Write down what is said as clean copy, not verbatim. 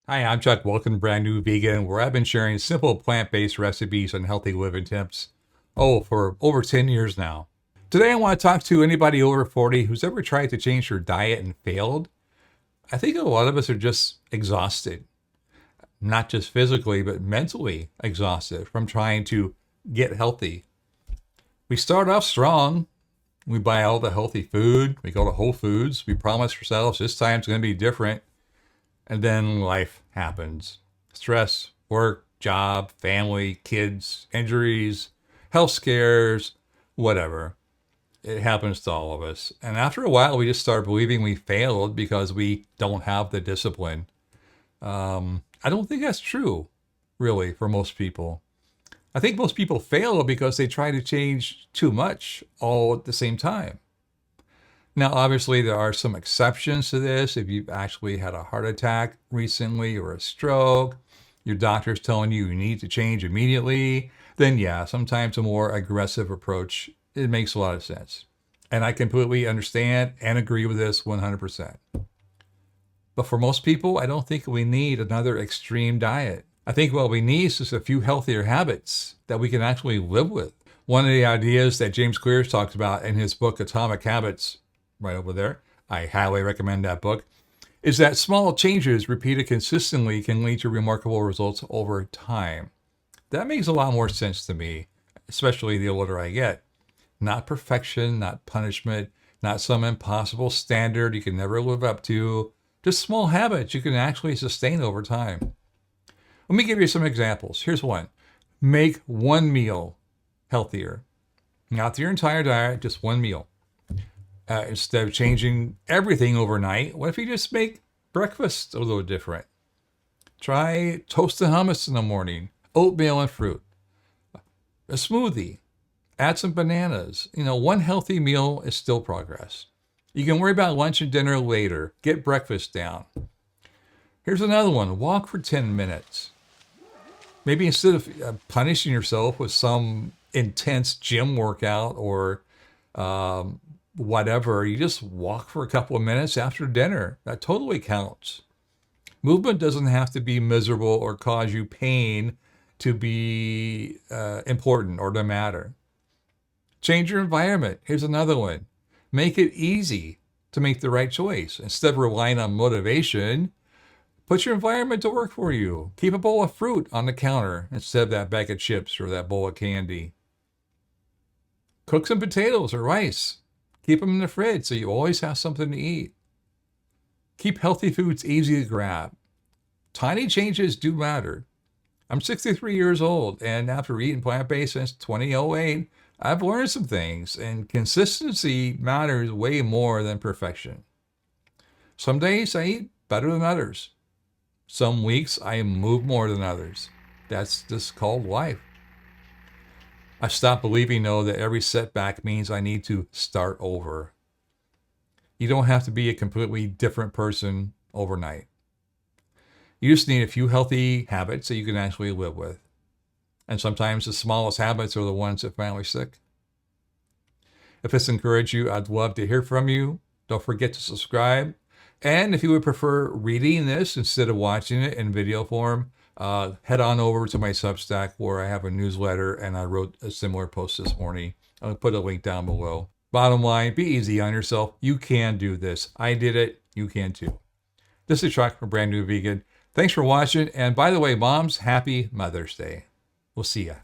Hi, I'm Chuck. Welcome to Brand New Vegan, where I've been sharing simple plant-based recipes and healthy living tips, for over 10 years now. Today, I want to talk to anybody over 40 who's ever tried to change their diet and failed. I think a lot of us are just exhausted, not just physically, but mentally exhausted from trying to get healthy. We start off strong. We buy all the healthy food. We go to Whole Foods. We promise ourselves this time it's going to be different. And then life happens. Stress, work, job, family, kids, injuries, health scares, whatever. It happens to all of us. And after a while, we just start believing we failed because we don't have the discipline. I don't think that's true, really, for most people. I think most people fail because they try to change too much all at the same time. Now, obviously, there are some exceptions to this. If you've actually had a heart attack recently or a stroke, your doctor's telling you need to change immediately, then yeah, sometimes a more aggressive approach, it makes a lot of sense. And I completely understand and agree with this 100%. But for most people, I don't think we need another extreme diet. I think what we need is just a few healthier habits that we can actually live with. One of the ideas that James Clear talks about in his book, Atomic Habits, right over there, I highly recommend that book, is that small changes repeated consistently can lead to remarkable results over time. That makes a lot more sense to me, especially the older I get. Not perfection, not punishment, not some impossible standard you can never live up to, just small habits you can actually sustain over time. Let me give you some examples. Here's one. Make one meal healthier. Not your entire diet, just one meal. Instead of changing everything overnight, what if you just make breakfast a little different? Try toasted hummus in the morning, oatmeal and fruit, a smoothie, add some bananas. One healthy meal is still progress. You can worry about lunch and dinner later. Get breakfast down. Here's another one. Walk for 10 minutes. Maybe instead of punishing yourself with some intense gym workout or whatever, you just walk for a couple of minutes after dinner. That totally counts. Movement doesn't have to be miserable or cause you pain to be important or to matter. Change your environment. Here's another one. Make it easy to make the right choice. Instead of relying on motivation, put your environment to work for you. Keep a bowl of fruit on the counter instead of that bag of chips or that bowl of candy. Cook some potatoes or rice. Keep them in the fridge so you always have something to eat. Keep healthy foods easy to grab. Tiny changes do matter. I'm 63 years old, and after eating plant-based since 2008, I've learned some things, and consistency matters way more than perfection. Some days I eat better than others. Some weeks I move more than others. That's just called life. I stopped believing, though, that every setback means I need to start over. You don't have to be a completely different person overnight. You just need a few healthy habits that you can actually live with. And sometimes the smallest habits are the ones that finally stick. If this encouraged you, I'd love to hear from you. Don't forget to subscribe. And if you would prefer reading this instead of watching it in video form, head on over to my Substack where I have a newsletter and I wrote a similar post this morning. I'll put a link down below. Bottom line, be easy on yourself. You can do this. I did it. You can too. This is Chuck from Brand New Vegan. Thanks for watching. And by the way, moms, happy Mother's Day. We'll see ya.